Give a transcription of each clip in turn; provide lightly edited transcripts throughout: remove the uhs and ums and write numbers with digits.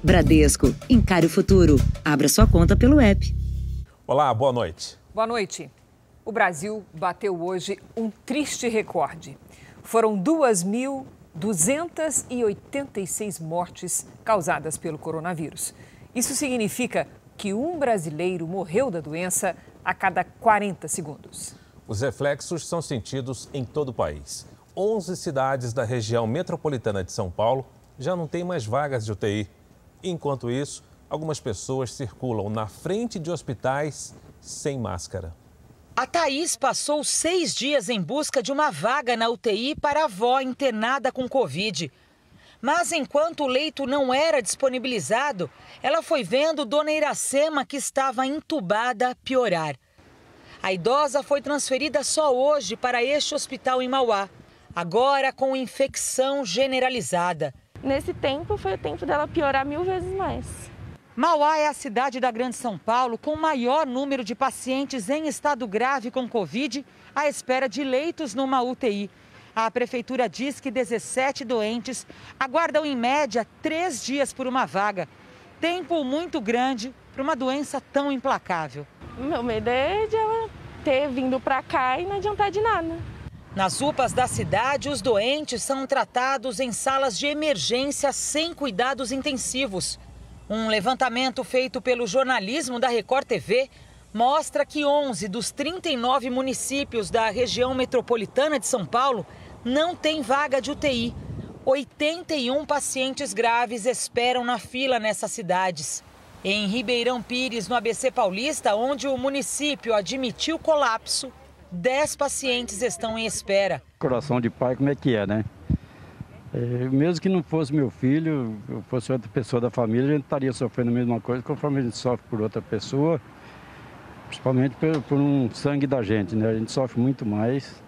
Bradesco, encare o futuro. Abra sua conta pelo app. Olá, boa noite. Boa noite. O Brasil bateu hoje um triste recorde. Foram 2.286 mortes causadas pelo coronavírus. Isso significa que um brasileiro morreu da doença a cada 40 segundos. Os reflexos são sentidos em todo o país. 11 cidades da região metropolitana de São Paulo já não têm mais vagas de UTI. Enquanto isso, algumas pessoas circulam na frente de hospitais sem máscara. A Thaís passou 6 dias em busca de uma vaga na UTI para a avó internada com Covid. Mas enquanto o leito não era disponibilizado, ela foi vendo Dona Iracema, que estava entubada, piorar. A idosa foi transferida só hoje para este hospital em Mauá, agora com infecção generalizada. Nesse tempo, foi o tempo dela piorar 1000 vezes mais. Mauá é a cidade da Grande São Paulo com o maior número de pacientes em estado grave com Covid à espera de leitos numa UTI. A prefeitura diz que 17 doentes aguardam em média 3 dias por uma vaga. Tempo muito grande para uma doença tão implacável. Meu medo é de ela ter vindo para cá e não adiantar de nada. Nas UPAs da cidade, os doentes são tratados em salas de emergência sem cuidados intensivos. Um levantamento feito pelo jornalismo da Record TV mostra que 11 dos 39 municípios da região metropolitana de São Paulo não têm vaga de UTI. 81 pacientes graves esperam na fila nessas cidades. Em Ribeirão Pires, no ABC Paulista, onde o município admitiu colapso, 10 pacientes estão em espera. Coração de pai, como é que é, né? Mesmo que não fosse meu filho, fosse outra pessoa da família, a gente estaria sofrendo a mesma coisa conforme a gente sofre por outra pessoa, principalmente por um sangue da gente, né? A gente sofre muito mais,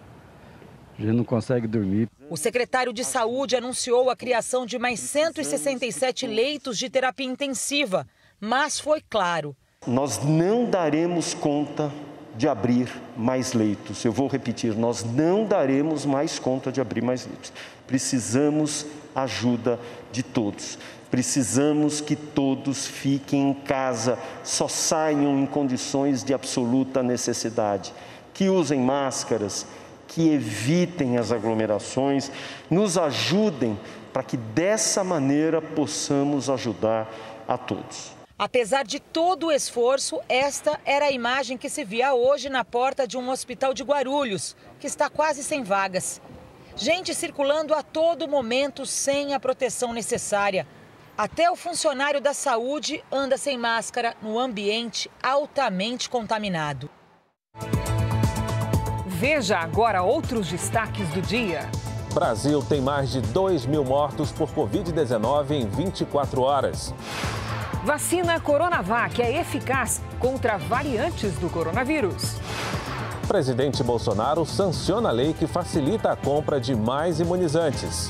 a gente não consegue dormir. O secretário de Saúde anunciou a criação de mais 167 leitos de terapia intensiva, mas foi claro. Nós não daremos conta de abrir mais leitos. Eu vou repetir, nós não daremos mais conta de abrir mais leitos. Precisamos ajuda de todos. Precisamos que todos fiquem em casa, só saiam em condições de absoluta necessidade. Que usem máscaras, que evitem as aglomerações, nos ajudem para que dessa maneira possamos ajudar a todos. Apesar de todo o esforço, esta era a imagem que se via hoje na porta de um hospital de Guarulhos, que está quase sem vagas. Gente circulando a todo momento sem a proteção necessária. Até o funcionário da saúde anda sem máscara no ambiente altamente contaminado. Veja agora outros destaques do dia. Brasil tem mais de 2.000 mortos por Covid-19 em 24 horas. Vacina Coronavac é eficaz contra variantes do coronavírus. Presidente Bolsonaro sanciona a lei que facilita a compra de mais imunizantes.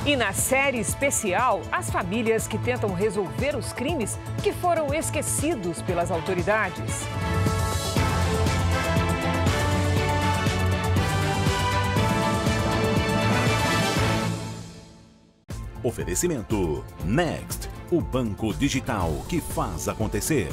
E na série especial, as famílias que tentam resolver os crimes que foram esquecidos pelas autoridades. Oferecimento Next, o banco digital que faz acontecer.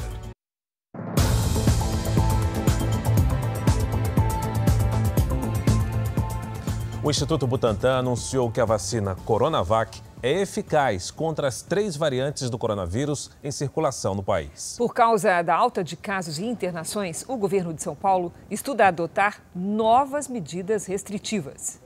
O Instituto Butantan anunciou que a vacina Coronavac é eficaz contra as 3 variantes do coronavírus em circulação no país. Por causa da alta de casos e internações, o governo de São Paulo estuda adotar novas medidas restritivas.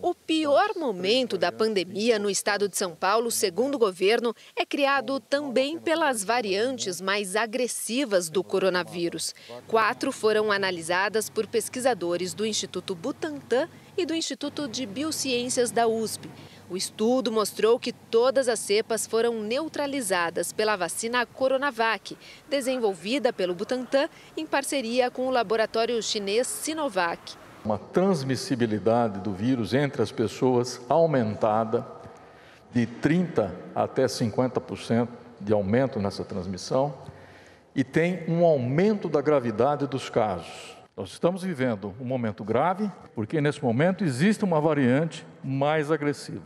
O pior momento da pandemia no estado de São Paulo, segundo o governo, é criado também pelas variantes mais agressivas do coronavírus. 4 foram analisadas por pesquisadores do Instituto Butantan e do Instituto de Biociências da USP. O estudo mostrou que todas as cepas foram neutralizadas pela vacina Coronavac, desenvolvida pelo Butantan em parceria com o laboratório chinês Sinovac. Uma transmissibilidade do vírus entre as pessoas aumentada de 30% até 50% de aumento nessa transmissão e tem um aumento da gravidade dos casos. Nós estamos vivendo um momento grave porque nesse momento existe uma variante mais agressiva.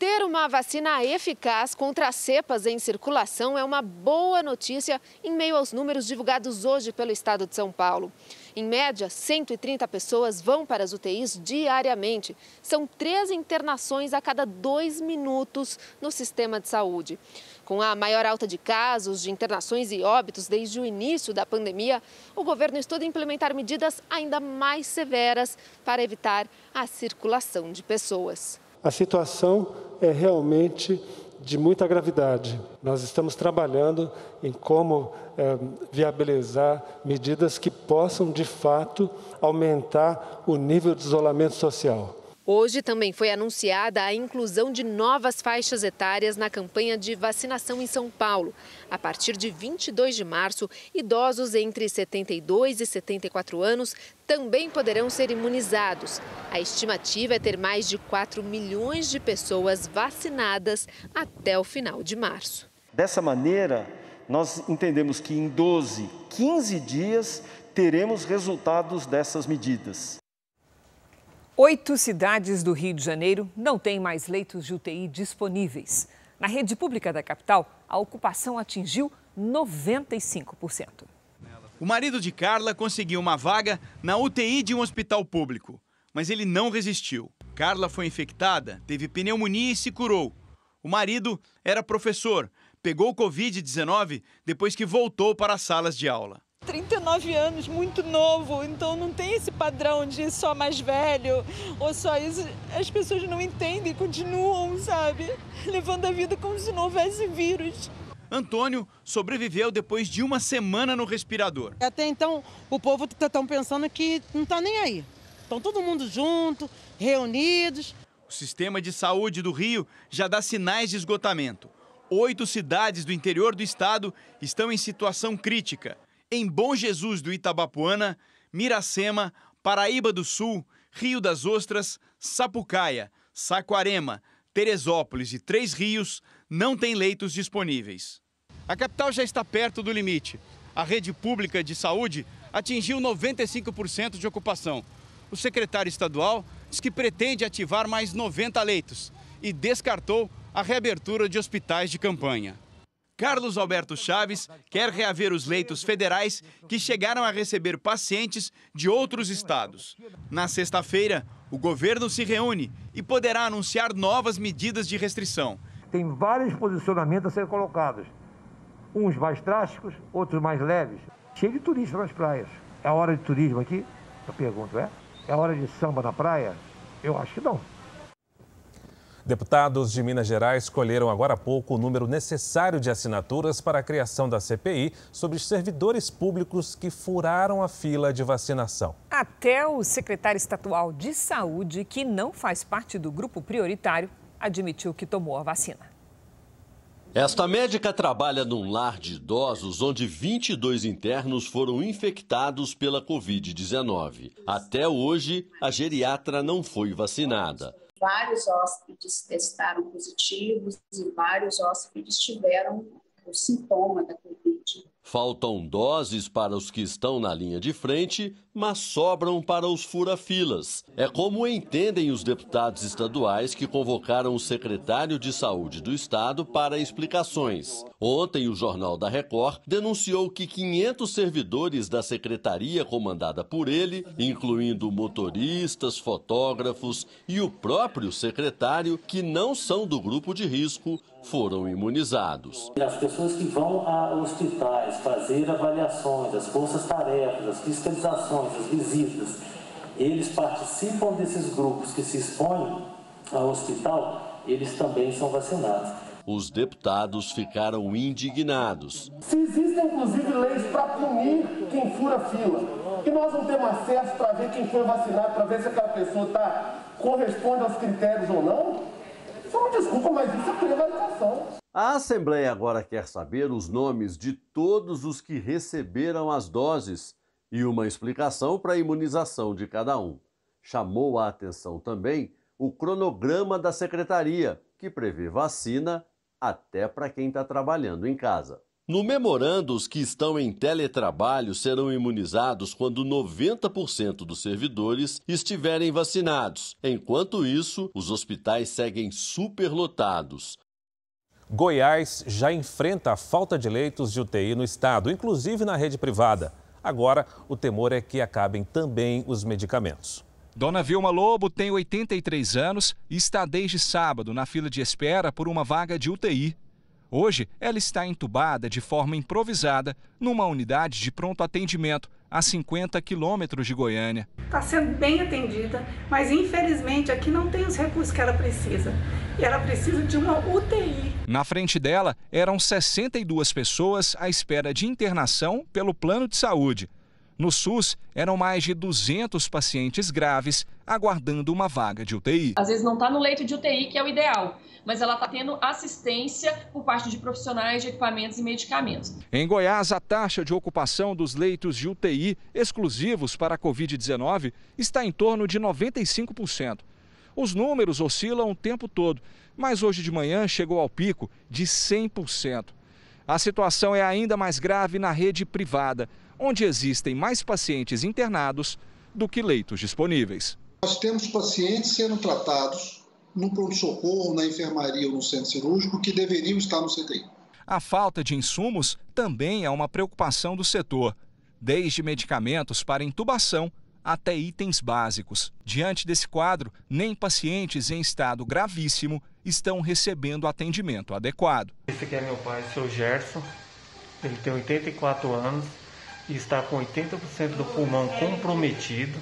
Ter uma vacina eficaz contra as cepas em circulação é uma boa notícia em meio aos números divulgados hoje pelo estado de São Paulo. Em média, 130 pessoas vão para as UTIs diariamente. São 3 internações a cada 2 minutos no sistema de saúde. Com a maior alta de casos, de internações e óbitos desde o início da pandemia, o governo estuda implementar medidas ainda mais severas para evitar a circulação de pessoas. A situação é realmente de muita gravidade. Nós estamos trabalhando em como viabilizar medidas que possam, de fato, aumentar o nível de isolamento social. Hoje também foi anunciada a inclusão de novas faixas etárias na campanha de vacinação em São Paulo. A partir de 22 de março, idosos entre 72 e 74 anos também poderão ser imunizados. A estimativa é ter mais de 4 milhões de pessoas vacinadas até o final de março. Dessa maneira, nós entendemos que em 12, 15 dias teremos resultados dessas medidas. 8 cidades do Rio de Janeiro não têm mais leitos de UTI disponíveis. Na rede pública da capital, a ocupação atingiu 95%. O marido de Carla conseguiu uma vaga na UTI de um hospital público, mas ele não resistiu. Carla foi infectada, teve pneumonia e se curou. O marido era professor, pegou o Covid-19 depois que voltou para as salas de aula. 39 anos, muito novo, então não tem esse padrão de só mais velho ou só isso. As pessoas não entendem, continuam, sabe, levando a vida como se não houvesse vírus. Antônio sobreviveu depois de uma semana no respirador. Até então, o povo está pensando que não está nem aí. Estão todo mundo junto, reunidos. O sistema de saúde do Rio já dá sinais de esgotamento. 8 cidades do interior do estado estão em situação crítica. Em Bom Jesus do Itabapuana, Miracema, Paraíba do Sul, Rio das Ostras, Sapucaia, Saquarema, Teresópolis e Três Rios não tem leitos disponíveis. A capital já está perto do limite. A rede pública de saúde atingiu 95% de ocupação. O secretário estadual diz que pretende ativar mais 90 leitos e descartou a reabertura de hospitais de campanha. Carlos Alberto Chaves quer reaver os leitos federais que chegaram a receber pacientes de outros estados. Na sexta-feira, o governo se reúne e poderá anunciar novas medidas de restrição. Tem vários posicionamentos a serem colocados. Uns mais drásticos, outros mais leves. Cheio de turistas nas praias. É a hora de turismo aqui? Eu pergunto, é? É a hora de samba na praia? Eu acho que não. Deputados de Minas Gerais escolheram agora há pouco o número necessário de assinaturas para a criação da CPI sobre os servidores públicos que furaram a fila de vacinação. Até o secretário estadual de saúde, que não faz parte do grupo prioritário, admitiu que tomou a vacina. Esta médica trabalha num lar de idosos onde 22 internos foram infectados pela Covid-19. Até hoje, a geriatra não foi vacinada. Vários hóspedes testaram positivos e vários hóspedes tiveram o sintoma da Covid. Faltam doses para os que estão na linha de frente, mas sobram para os fura-filas. É como entendem os deputados estaduais que convocaram o secretário de Saúde do Estado para explicações. Ontem, o Jornal da Record denunciou que 500 servidores da secretaria comandada por ele, incluindo motoristas, fotógrafos e o próprio secretário, que não são do grupo de risco, foram imunizados. As pessoas que vão a hospitais fazer avaliações, as forças-tarefas, as fiscalizações, as visitas, eles participam desses grupos que se expõem ao hospital, eles também são vacinados. Os deputados ficaram indignados. Se existem, inclusive, leis para punir quem fura fila, e nós não temos acesso para ver quem foi vacinado, para ver se aquela pessoa corresponde aos critérios ou não, desculpa, mas isso é prevaricação. A Assembleia agora quer saber os nomes de todos os que receberam as doses e uma explicação para a imunização de cada um. Chamou a atenção também o cronograma da secretaria, que prevê vacina até para quem está trabalhando em casa. No memorando, os que estão em teletrabalho serão imunizados quando 90% dos servidores estiverem vacinados. Enquanto isso, os hospitais seguem superlotados. Goiás já enfrenta a falta de leitos de UTI no estado, inclusive na rede privada. Agora, o temor é que acabem também os medicamentos. Dona Vilma Lobo tem 83 anos e está desde sábado na fila de espera por uma vaga de UTI. Hoje, ela está entubada de forma improvisada numa unidade de pronto atendimento a 50 quilômetros de Goiânia. Está sendo bem atendida, mas infelizmente aqui não tem os recursos que ela precisa. E ela precisa de uma UTI. Na frente dela, eram 62 pessoas à espera de internação pelo plano de saúde. No SUS, eram mais de 200 pacientes graves aguardando uma vaga de UTI. Às vezes não está no leito de UTI, que é o ideal, mas ela está tendo assistência por parte de profissionais de equipamentos e medicamentos. Em Goiás, a taxa de ocupação dos leitos de UTI exclusivos para a Covid-19 está em torno de 95%. Os números oscilam o tempo todo, mas hoje de manhã chegou ao pico de 100%. A situação é ainda mais grave na rede privada, onde existem mais pacientes internados do que leitos disponíveis. Nós temos pacientes sendo tratados no pronto-socorro, na enfermaria ou no centro cirúrgico que deveriam estar no CTI. A falta de insumos também é uma preocupação do setor, desde medicamentos para intubação até itens básicos. Diante desse quadro, nem pacientes em estado gravíssimo estão recebendo atendimento adequado. Esse aqui é meu pai, o seu Gerson, ele tem 84 anos. E está com 80% do pulmão comprometido,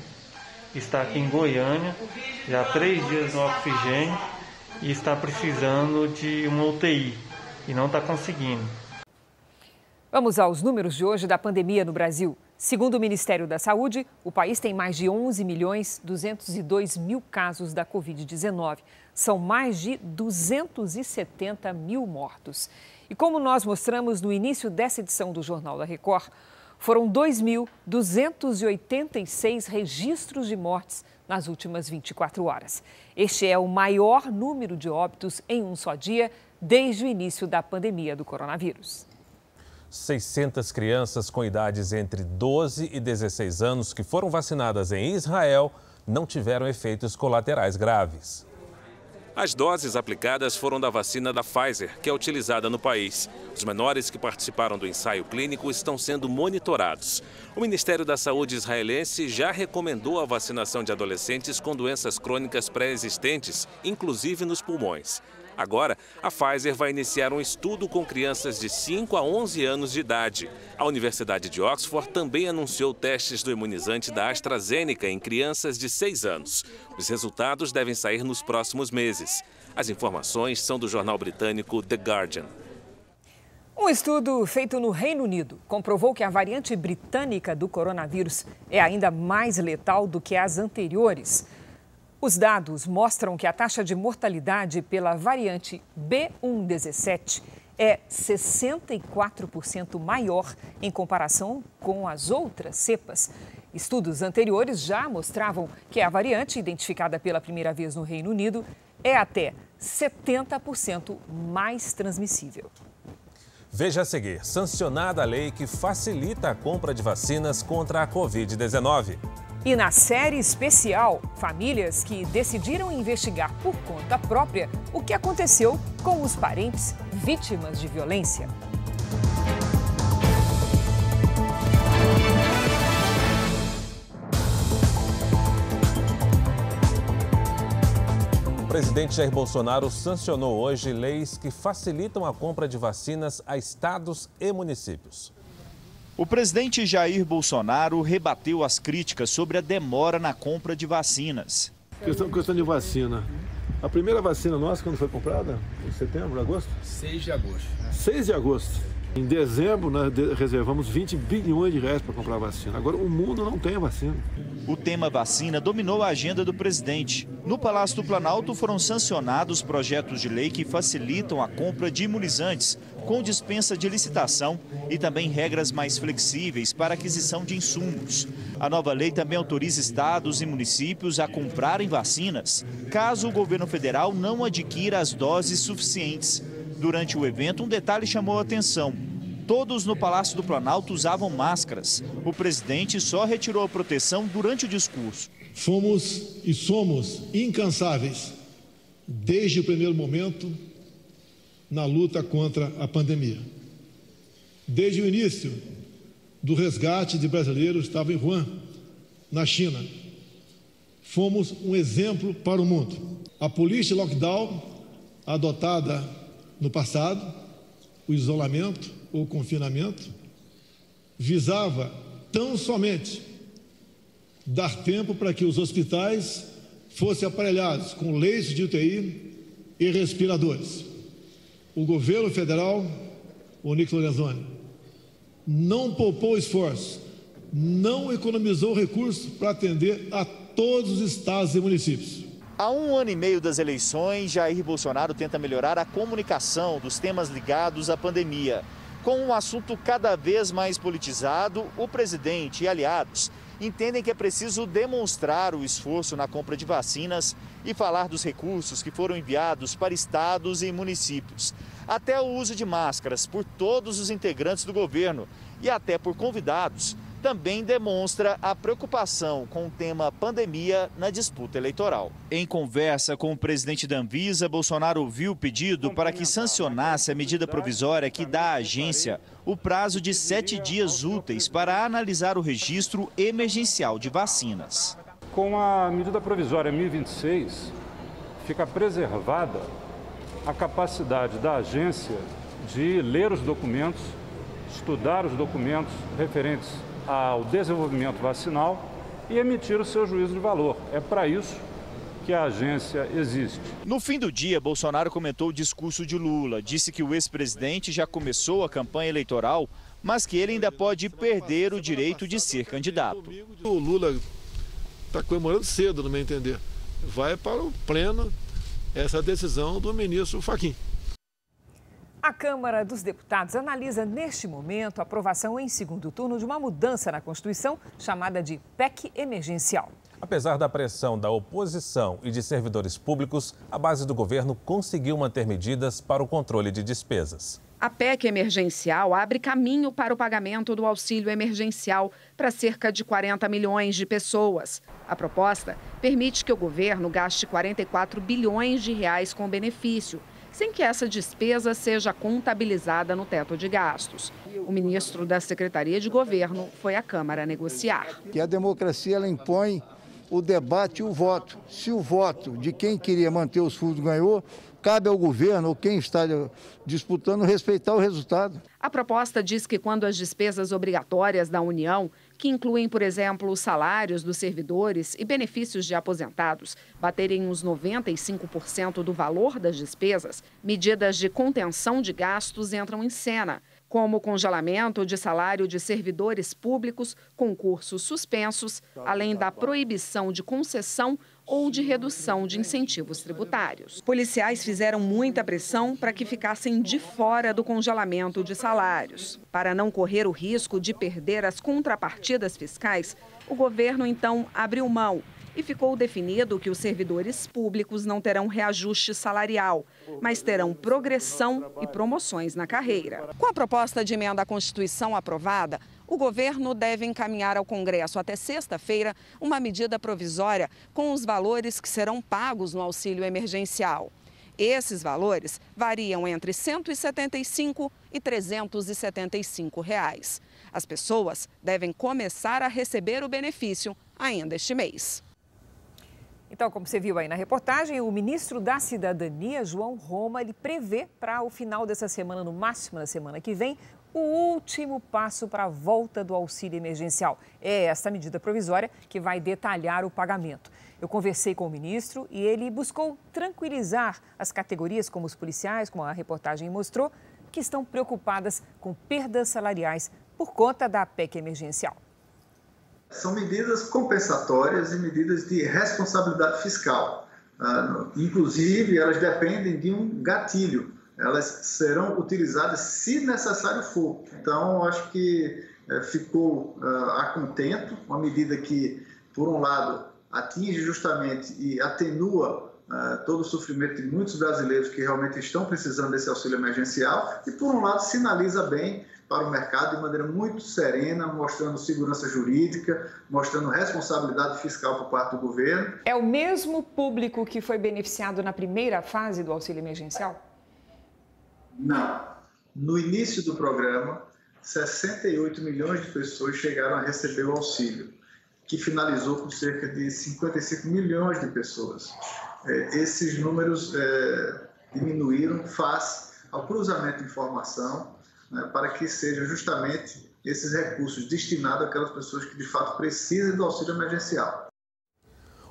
está aqui em Goiânia, já há 3 dias no oxigênio e está precisando de uma UTI e não está conseguindo. Vamos aos números de hoje da pandemia no Brasil. Segundo o Ministério da Saúde, o país tem mais de 11.202.000 casos da Covid-19. São mais de 270 mil mortos. E como nós mostramos no início dessa edição do Jornal da Record, foram 2.286 registros de mortes nas últimas 24 horas. Este é o maior número de óbitos em um só dia desde o início da pandemia do coronavírus. 600 crianças com idades entre 12 e 16 anos que foram vacinadas em Israel não tiveram efeitos colaterais graves. As doses aplicadas foram da vacina da Pfizer, que é utilizada no país. Os menores que participaram do ensaio clínico estão sendo monitorados. O Ministério da Saúde israelense já recomendou a vacinação de adolescentes com doenças crônicas pré-existentes, inclusive nos pulmões. Agora, a Pfizer vai iniciar um estudo com crianças de 5 a 11 anos de idade. A Universidade de Oxford também anunciou testes do imunizante da AstraZeneca em crianças de 6 anos. Os resultados devem sair nos próximos meses. As informações são do jornal britânico The Guardian. Um estudo feito no Reino Unido comprovou que a variante britânica do coronavírus é ainda mais letal do que as anteriores. Os dados mostram que a taxa de mortalidade pela variante B117 é 64% maior em comparação com as outras cepas. Estudos anteriores já mostravam que a variante identificada pela primeira vez no Reino Unido é até 70% mais transmissível. Veja a seguir, sancionada a lei que facilita a compra de vacinas contra a Covid-19. E na série especial, famílias que decidiram investigar por conta própria o que aconteceu com os parentes vítimas de violência. O presidente Jair Bolsonaro sancionou hoje leis que facilitam a compra de vacinas a estados e municípios. O presidente Jair Bolsonaro rebateu as críticas sobre a demora na compra de vacinas. Questão de vacina. A primeira vacina nossa, quando foi comprada? Em setembro, agosto? 6 de agosto. 6 de agosto. Em dezembro, nós reservamos 20 bilhões de reais para comprar vacina. Agora, o mundo não tem a vacina. O tema vacina dominou a agenda do presidente. No Palácio do Planalto foram sancionados projetos de lei que facilitam a compra de imunizantes, com dispensa de licitação e também regras mais flexíveis para aquisição de insumos. A nova lei também autoriza estados e municípios a comprarem vacinas, caso o governo federal não adquira as doses suficientes. Durante o evento, um detalhe chamou a atenção. Todos no Palácio do Planalto usavam máscaras. O presidente só retirou a proteção durante o discurso. Fomos e somos incansáveis desde o primeiro momento na luta contra a pandemia. Desde o início do resgate de brasileiros que estavam em Wuhan, na China, fomos um exemplo para o mundo. A política lockdown adotada no passado, o isolamento ou confinamento, visava tão somente dar tempo para que os hospitais fossem aparelhados com leitos de UTI e respiradores. O governo federal, o Onyx Lorenzoni, não poupou esforço, não economizou recursos para atender a todos os estados e municípios. Há 1 ano e meio das eleições, Jair Bolsonaro tenta melhorar a comunicação dos temas ligados à pandemia. Com um assunto cada vez mais politizado, o presidente e aliados entendem que é preciso demonstrar o esforço na compra de vacinas e falar dos recursos que foram enviados para estados e municípios. Até o uso de máscaras por todos os integrantes do governo e até por convidados também demonstra a preocupação com o tema pandemia na disputa eleitoral. Em conversa com o presidente da Anvisa, Bolsonaro ouviu o pedido para que sancionasse a medida provisória que dá à agência o prazo de 7 dias úteis para analisar o registro emergencial de vacinas. Com a medida provisória 1026, fica preservada a capacidade da agência de ler os documentos, estudar os documentos referentes ao desenvolvimento vacinal e emitir o seu juízo de valor. É para isso que a agência existe. No fim do dia, Bolsonaro comentou o discurso de Lula. Disse que o ex-presidente já começou a campanha eleitoral, mas que ele ainda pode perder o direito de ser candidato. O Lula está comemorando cedo, no meu entender. Vai para o pleno essa decisão do ministro Fachin. A Câmara dos Deputados analisa neste momento a aprovação em segundo turno de uma mudança na Constituição chamada de PEC emergencial. Apesar da pressão da oposição e de servidores públicos, a base do governo conseguiu manter medidas para o controle de despesas. A PEC emergencial abre caminho para o pagamento do auxílio emergencial para cerca de 40 milhões de pessoas. A proposta permite que o governo gaste 44 bilhões de reais com benefício, sem que essa despesa seja contabilizada no teto de gastos. O ministro da Secretaria de Governo foi à Câmara negociar. Que a democracia ela impõe o debate e o voto. Se o voto de quem queria manter os fundos ganhou, cabe ao governo ou quem está disputando respeitar o resultado. A proposta diz que quando as despesas obrigatórias da União, que incluem, por exemplo, os salários dos servidores e benefícios de aposentados, baterem uns 95% do valor das despesas, medidas de contenção de gastos entram em cena, como o congelamento de salário de servidores públicos, concursos suspensos, além da proibição de concessão ou de redução de incentivos tributários. Policiais fizeram muita pressão para que ficassem de fora do congelamento de salários. Para não correr o risco de perder as contrapartidas fiscais, o governo então abriu mão e ficou definido que os servidores públicos não terão reajuste salarial, mas terão progressão e promoções na carreira. Com a proposta de emenda à Constituição aprovada, o governo deve encaminhar ao Congresso até sexta-feira uma medida provisória com os valores que serão pagos no auxílio emergencial. Esses valores variam entre R$ 175 e R$ 375 reais. As pessoas devem começar a receber o benefício ainda este mês. Então, como você viu aí na reportagem, o ministro da Cidadania, João Roma, ele prevê para o final dessa semana, no máximo na semana que vem, o último passo para a volta do auxílio emergencial. É essa medida provisória que vai detalhar o pagamento. Eu conversei com o ministro e ele buscou tranquilizar as categorias, como os policiais, como a reportagem mostrou, que estão preocupadas com perdas salariais por conta da PEC emergencial. São medidas compensatórias e medidas de responsabilidade fiscal. Inclusive, elas dependem de um gatilho. Elas serão utilizadas se necessário for. Então, acho que ficou a contento, uma medida que, por um lado, atinge justamente e atenua todo o sofrimento de muitos brasileiros que realmente estão precisando desse auxílio emergencial e, por um lado, sinaliza bem para o mercado de maneira muito serena, mostrando segurança jurídica, mostrando responsabilidade fiscal por parte do governo. É o mesmo público que foi beneficiado na primeira fase do auxílio emergencial? Não. No início do programa, 68 milhões de pessoas chegaram a receber o auxílio, que finalizou com cerca de 55 milhões de pessoas. Esses números diminuíram face ao cruzamento de informação, né, para que sejam justamente esses recursos destinados àquelas pessoas que de fato precisam do auxílio emergencial.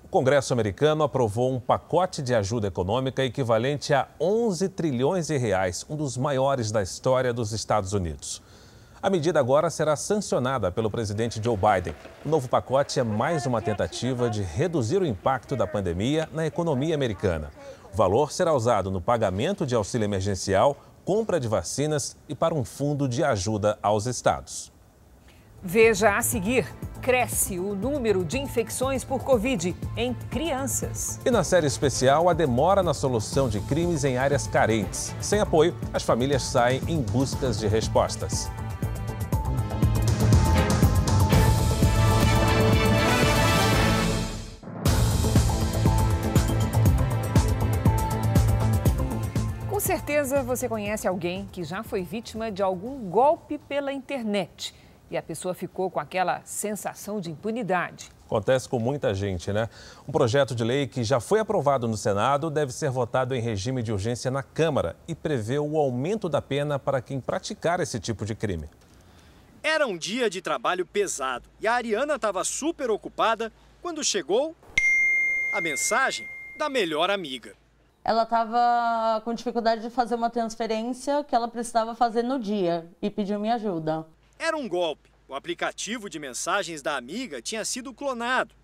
O Congresso americano aprovou um pacote de ajuda econômica equivalente a 11 trilhões de reais, um dos maiores da história dos Estados Unidos. A medida agora será sancionada pelo presidente Joe Biden. O novo pacote é mais uma tentativa de reduzir o impacto da pandemia na economia americana. O valor será usado no pagamento de auxílio emergencial, compra de vacinas e para um fundo de ajuda aos estados. Veja a seguir, cresce o número de infecções por Covid em crianças. E na série especial, a demora na solução de crimes em áreas carentes. Sem apoio, as famílias saem em busca de respostas. Com certeza você conhece alguém que já foi vítima de algum golpe pela internet e a pessoa ficou com aquela sensação de impunidade. Acontece com muita gente, né? Um projeto de lei que já foi aprovado no Senado deve ser votado em regime de urgência na Câmara e prevê o aumento da pena para quem praticar esse tipo de crime. Era um dia de trabalho pesado e a Ariana estava super ocupada quando chegou a mensagem da melhor amiga. Ela estava com dificuldade de fazer uma transferência que ela precisava fazer no dia e pediu minha ajuda. Era um golpe. O aplicativo de mensagens da amiga tinha sido clonado.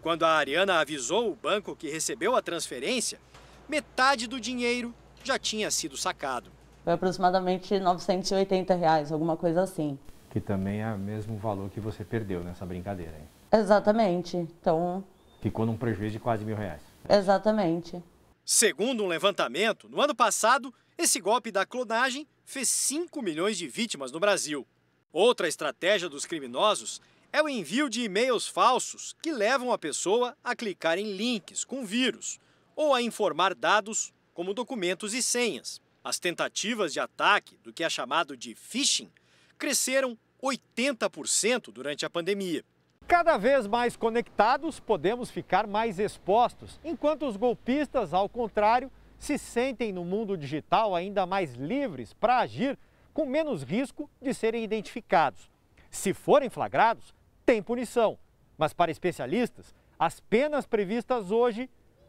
Quando a Ariana avisou o banco que recebeu a transferência, metade do dinheiro já tinha sido sacado. Foi aproximadamente R$980, alguma coisa assim. Que também é o mesmo valor que você perdeu nessa brincadeira, hein? Exatamente. Então... ficou num prejuízo de quase R$1.000. Exatamente. Segundo um levantamento, no ano passado, esse golpe da clonagem fez 5 milhões de vítimas no Brasil. Outra estratégia dos criminosos é o envio de e-mails falsos que levam a pessoa a clicar em links com vírus ou a informar dados como documentos e senhas. As tentativas de ataque, do que é chamado de phishing, cresceram 80% durante a pandemia. Cada vez mais conectados, podemos ficar mais expostos, enquanto os golpistas, ao contrário, se sentem no mundo digital ainda mais livres para agir com menos risco de serem identificados. Se forem flagrados, tem punição. Mas para especialistas, as penas previstas hoje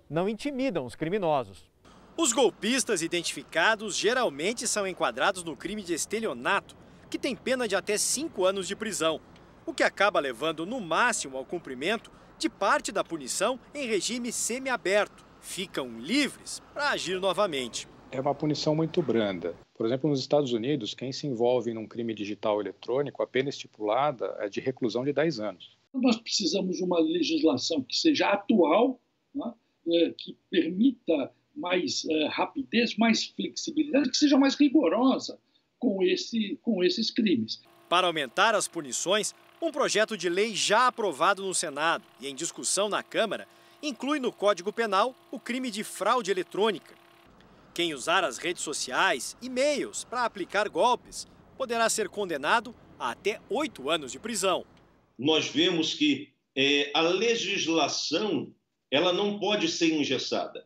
não intimidam os criminosos. Os golpistas identificados geralmente são enquadrados no crime de estelionato, que tem pena de até 5 anos de prisão, o que acaba levando no máximo ao cumprimento de parte da punição em regime semiaberto. Ficam livres para agir novamente. É uma punição muito branda. Por exemplo, nos Estados Unidos, quem se envolve num crime digital eletrônico, a pena estipulada é de reclusão de 10 anos. Nós precisamos de uma legislação que seja atual, né, que permita mais rapidez, mais flexibilidade, que seja mais rigorosa com esses crimes. Para aumentar as punições, um projeto de lei já aprovado no Senado e em discussão na Câmara inclui no Código Penal o crime de fraude eletrônica. Quem usar as redes sociais, e-mails para aplicar golpes, poderá ser condenado a até 8 anos de prisão. Nós vemos que a legislação ela não pode ser engessada.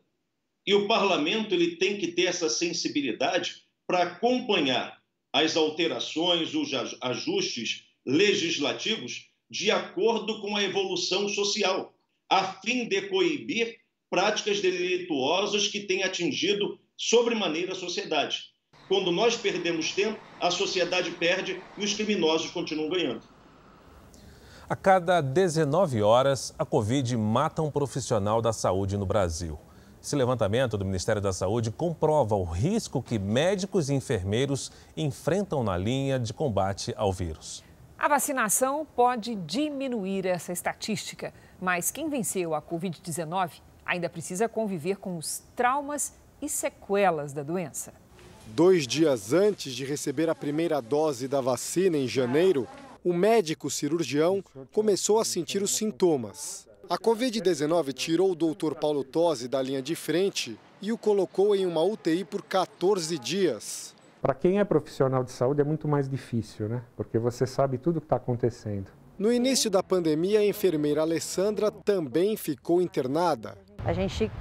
E o parlamento ele tem que ter essa sensibilidade para acompanhar as alterações, os ajustes legislativos de acordo com a evolução social, a fim de coibir práticas delituosas que têm atingido sobremaneira a sociedade. Quando nós perdemos tempo, a sociedade perde e os criminosos continuam ganhando. A cada 19 horas, a Covid mata um profissional da saúde no Brasil. Esse levantamento do Ministério da Saúde comprova o risco que médicos e enfermeiros enfrentam na linha de combate ao vírus. A vacinação pode diminuir essa estatística, mas quem venceu a Covid-19 ainda precisa conviver com os traumas e sequelas da doença. 2 dias antes de receber a primeira dose da vacina em janeiro, o médico cirurgião começou a sentir os sintomas. A Covid-19 tirou o Dr. Paulo Tosi da linha de frente e o colocou em uma UTI por 14 dias. Para quem é profissional de saúde é muito mais difícil, né? Porque você sabe tudo o que está acontecendo. No início da pandemia, a enfermeira Alessandra também ficou internada. A gente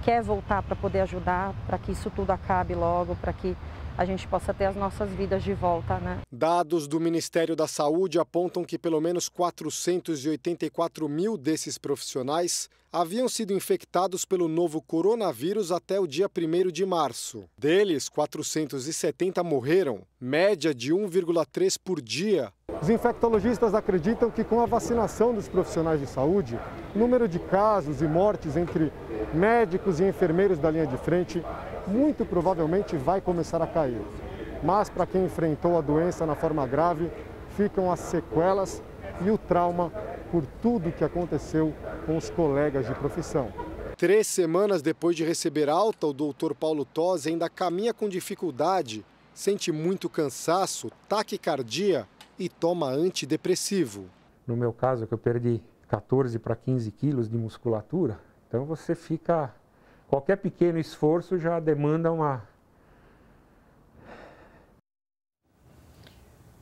quer voltar para poder ajudar, para que isso tudo acabe logo, para que a gente possa ter as nossas vidas de volta, né? Dados do Ministério da Saúde apontam que pelo menos 484 mil desses profissionais haviam sido infectados pelo novo coronavírus até o dia 1º de março. Deles, 470 morreram, média de 1,3 por dia. Os infectologistas acreditam que com a vacinação dos profissionais de saúde, o número de casos e mortes entre médicos e enfermeiros da linha de frente muito provavelmente vai começar a cair. Mas para quem enfrentou a doença na forma grave, ficam as sequelas e o trauma por tudo que aconteceu com os colegas de profissão. 3 semanas depois de receber alta, o Dr. Paulo Tosi ainda caminha com dificuldade, sente muito cansaço, taquicardia e toma antidepressivo. No meu caso, que eu perdi 14 para 15 quilos de musculatura, então você fica... Qualquer pequeno esforço já demanda uma...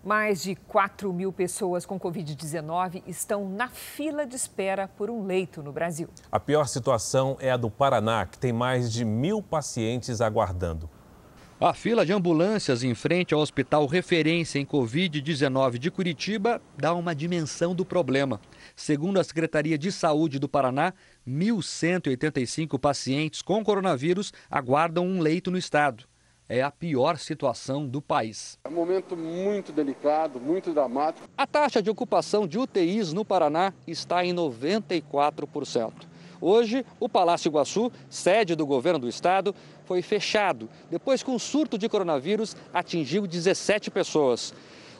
Mais de 4 mil pessoas com Covid-19 estão na fila de espera por um leito no Brasil. A pior situação é a do Paraná, que tem mais de 1.000 pacientes aguardando. A fila de ambulâncias em frente ao Hospital Referência em Covid-19 de Curitiba dá uma dimensão do problema. Segundo a Secretaria de Saúde do Paraná, 1.185 pacientes com coronavírus aguardam um leito no estado. É a pior situação do país. É um momento muito delicado, muito dramático. A taxa de ocupação de UTIs no Paraná está em 94%. Hoje, o Palácio Iguaçu, sede do governo do estado, foi fechado depois que um surto de coronavírus atingiu 17 pessoas.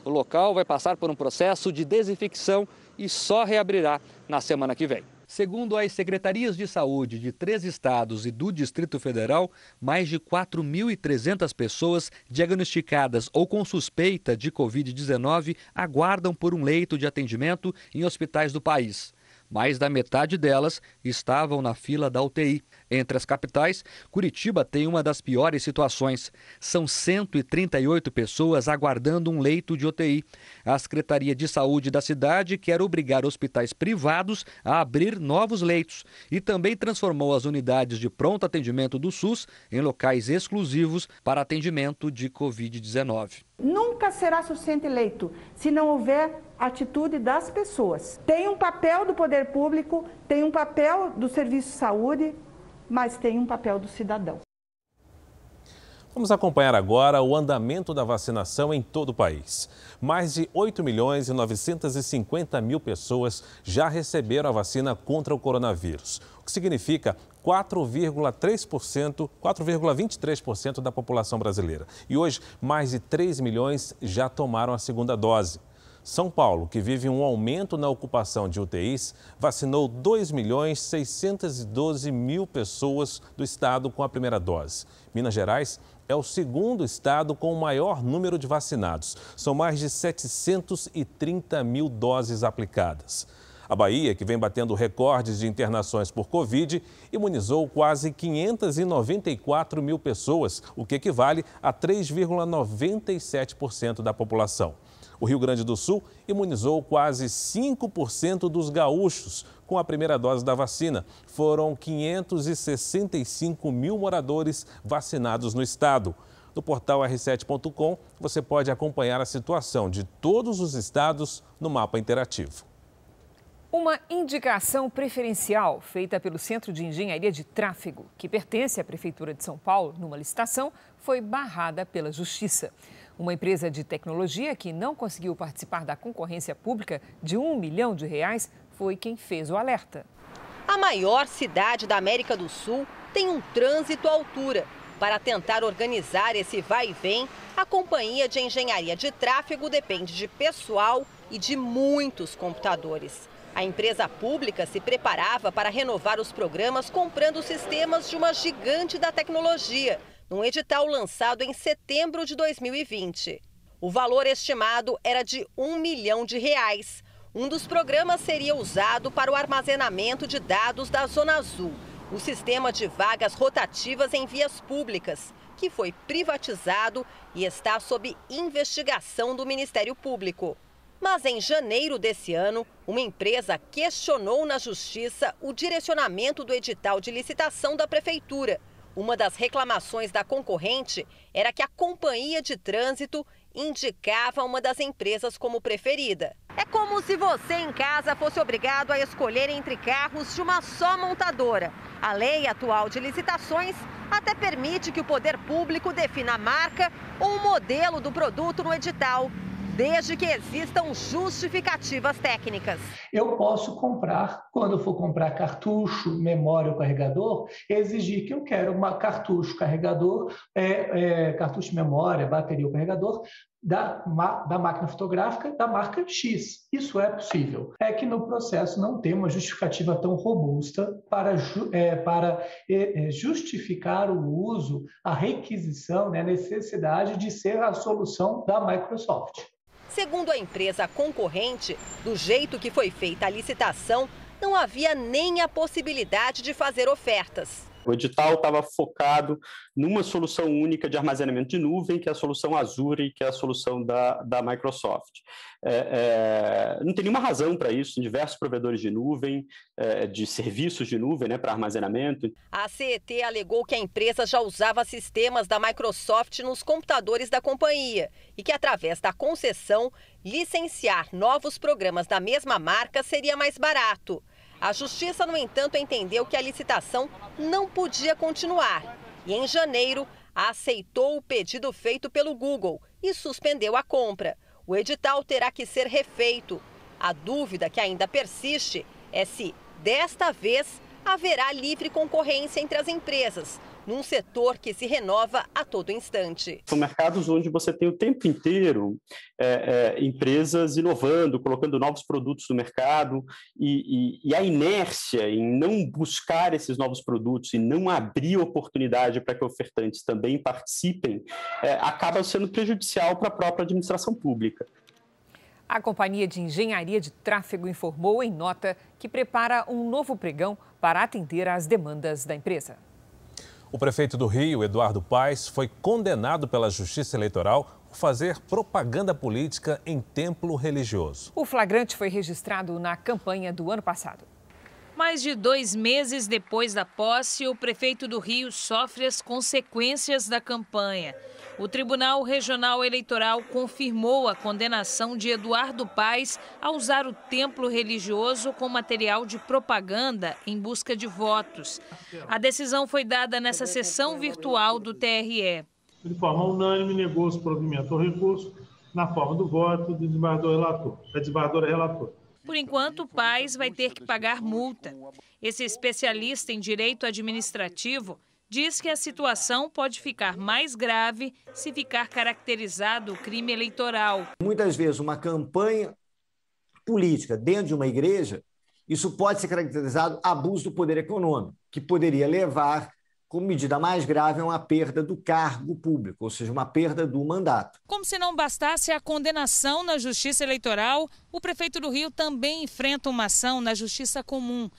O local vai passar por um processo de desinfecção e só reabrirá na semana que vem. Segundo as secretarias de saúde de 3 estados e do Distrito Federal, mais de 4.300 pessoas diagnosticadas ou com suspeita de Covid-19 aguardam por um leito de atendimento em hospitais do país. Mais da metade delas estavam na fila da UTI. Entre as capitais, Curitiba tem uma das piores situações. São 138 pessoas aguardando um leito de UTI. A Secretaria de Saúde da cidade quer obrigar hospitais privados a abrir novos leitos e também transformou as unidades de pronto atendimento do SUS em locais exclusivos para atendimento de Covid-19. Nunca será suficiente leito se não houver atitude das pessoas. Tem um papel do poder público, tem um papel do serviço de saúde, mas tem um papel do cidadão. Vamos acompanhar agora o andamento da vacinação em todo o país. Mais de 8.950.000 pessoas já receberam a vacina contra o coronavírus, o que significa 4,23% da população brasileira. E hoje, mais de 3 milhões já tomaram a segunda dose. São Paulo, que vive um aumento na ocupação de UTIs, vacinou 2.612.000 pessoas do estado com a primeira dose. Minas Gerais é o segundo estado com o maior número de vacinados. São mais de 730.000 doses aplicadas. A Bahia, que vem batendo recordes de internações por Covid, imunizou quase 594.000 pessoas, o que equivale a 3,97% da população. O Rio Grande do Sul imunizou quase 5% dos gaúchos com a primeira dose da vacina. Foram 565.000 moradores vacinados no estado. No portal r7.com, você pode acompanhar a situação de todos os estados no mapa interativo. Uma indicação preferencial feita pelo Centro de Engenharia de Tráfego, que pertence à Prefeitura de São Paulo, numa licitação, foi barrada pela Justiça. Uma empresa de tecnologia que não conseguiu participar da concorrência pública de R$1 milhão foi quem fez o alerta. A maior cidade da América do Sul tem um trânsito à altura. Para tentar organizar esse vai e vem, a companhia de engenharia de tráfego depende de pessoal e de muitos computadores. A empresa pública se preparava para renovar os programas comprando sistemas de uma gigante da tecnologia, num edital lançado em setembro de 2020. O valor estimado era de R$1 milhão. Um dos programas seria usado para o armazenamento de dados da Zona Azul, o sistema de vagas rotativas em vias públicas, que foi privatizado e está sob investigação do Ministério Público. Mas em janeiro desse ano, uma empresa questionou na Justiça o direcionamento do edital de licitação da Prefeitura. Uma das reclamações da concorrente era que a companhia de trânsito indicava uma das empresas como preferida. É como se você em casa fosse obrigado a escolher entre carros de uma só montadora. A lei atual de licitações até permite que o poder público defina a marca ou o modelo do produto no edital, desde que existam justificativas técnicas. Eu posso comprar, quando eu for comprar cartucho, memória ou carregador, exigir que eu quero uma cartucho, carregador, cartucho, memória, bateria ou carregador da máquina fotográfica da marca X. Isso é possível. É que no processo não tem uma justificativa tão robusta para justificar o uso, a requisição, a necessidade de ser a solução da Microsoft. Segundo a empresa concorrente, do jeito que foi feita a licitação, não havia nem a possibilidade de fazer ofertas. O edital estava focado numa solução única de armazenamento de nuvem, que é a solução Azure, que é a solução da Microsoft. Não tem nenhuma razão para isso, tem diversos provedores de nuvem, de serviços de nuvem, para armazenamento. A CET alegou que a empresa já usava sistemas da Microsoft nos computadores da companhia e que, através da concessão, licenciar novos programas da mesma marca seria mais barato. A Justiça, no entanto, entendeu que a licitação não podia continuar e, em janeiro, aceitou o pedido feito pelo Google e suspendeu a compra. O edital terá que ser refeito. A dúvida que ainda persiste é se, desta vez, haverá livre concorrência entre as empresas, num setor que se renova a todo instante. São mercados onde você tem o tempo inteiro empresas inovando, colocando novos produtos no mercado e a inércia em não buscar esses novos produtos e não abrir oportunidade para que ofertantes também participem, acaba sendo prejudicial para a própria administração pública. A Companhia de Engenharia de Tráfego informou em nota que prepara um novo pregão para atender às demandas da empresa. O prefeito do Rio, Eduardo Paes, foi condenado pela Justiça Eleitoral por fazer propaganda política em templo religioso. O flagrante foi registrado na campanha do ano passado. Mais de 2 meses depois da posse, o prefeito do Rio sofre as consequências da campanha. O Tribunal Regional Eleitoral confirmou a condenação de Eduardo Paes a usar o templo religioso com material de propaganda em busca de votos. A decisão foi dada nessa sessão virtual do TRE. De forma unânime, negou-se o provimento ao recurso na forma do voto do desembargador relator. Por enquanto, Paes vai ter que pagar multa. Esse especialista em direito administrativo diz que a situação pode ficar mais grave se ficar caracterizado o crime eleitoral. Muitas vezes uma campanha política dentro de uma igreja, isso pode ser caracterizado abuso do poder econômico, que poderia levar, como medida mais grave, a uma perda do cargo público, ou seja, uma perda do mandato. Como se não bastasse a condenação na Justiça Eleitoral, o prefeito do Rio também enfrenta uma ação na Justiça Comum.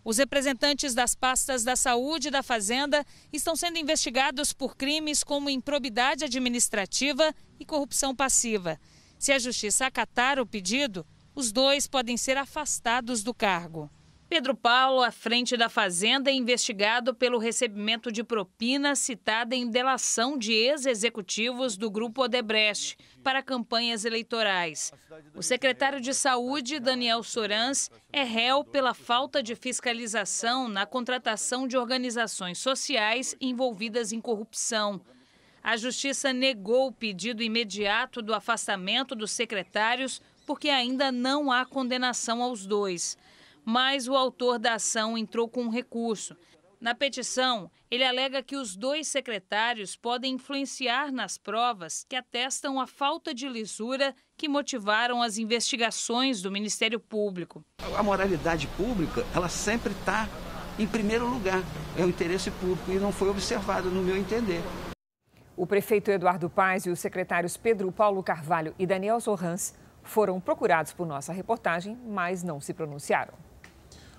Os representantes das pastas da Saúde e da Fazenda estão sendo investigados por crimes como improbidade administrativa e corrupção passiva. Se a Justiça acatar o pedido, os dois podem ser afastados do cargo. Pedro Paulo, à frente da Fazenda, é investigado pelo recebimento de propina citada em delação de ex-executivos do Grupo Odebrecht para campanhas eleitorais. O secretário de Saúde, Daniel Sorans, é réu pela falta de fiscalização na contratação de organizações sociais envolvidas em corrupção. A Justiça negou o pedido imediato do afastamento dos secretários porque ainda não há condenação aos dois. Mas o autor da ação entrou com um recurso. Na petição, ele alega que os dois secretários podem influenciar nas provas que atestam a falta de lisura que motivaram as investigações do Ministério Público. A moralidade pública, ela sempre está em primeiro lugar. É o interesse público e não foi observado, no meu entender. O prefeito Eduardo Paes e os secretários Pedro Paulo Carvalho e Daniel Sorrans foram procurados por nossa reportagem, mas não se pronunciaram.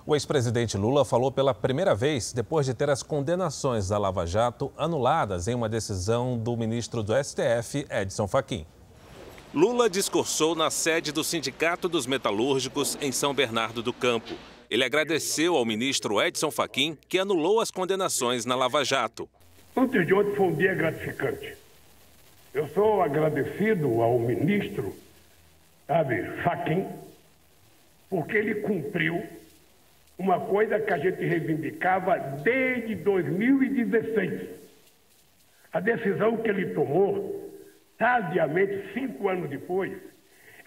O ex-presidente Lula falou pela primeira vez depois de ter as condenações da Lava Jato anuladas em uma decisão do ministro do STF, Edson Fachin. Lula discursou na sede do Sindicato dos Metalúrgicos em São Bernardo do Campo. Ele agradeceu ao ministro Edson Fachin, que anulou as condenações na Lava Jato. Antes de ontem foi um dia gratificante. Eu sou agradecido ao ministro, Fachin, porque ele cumpriu uma coisa que a gente reivindicava desde 2016. A decisão que ele tomou, tardiamente, 5 anos depois,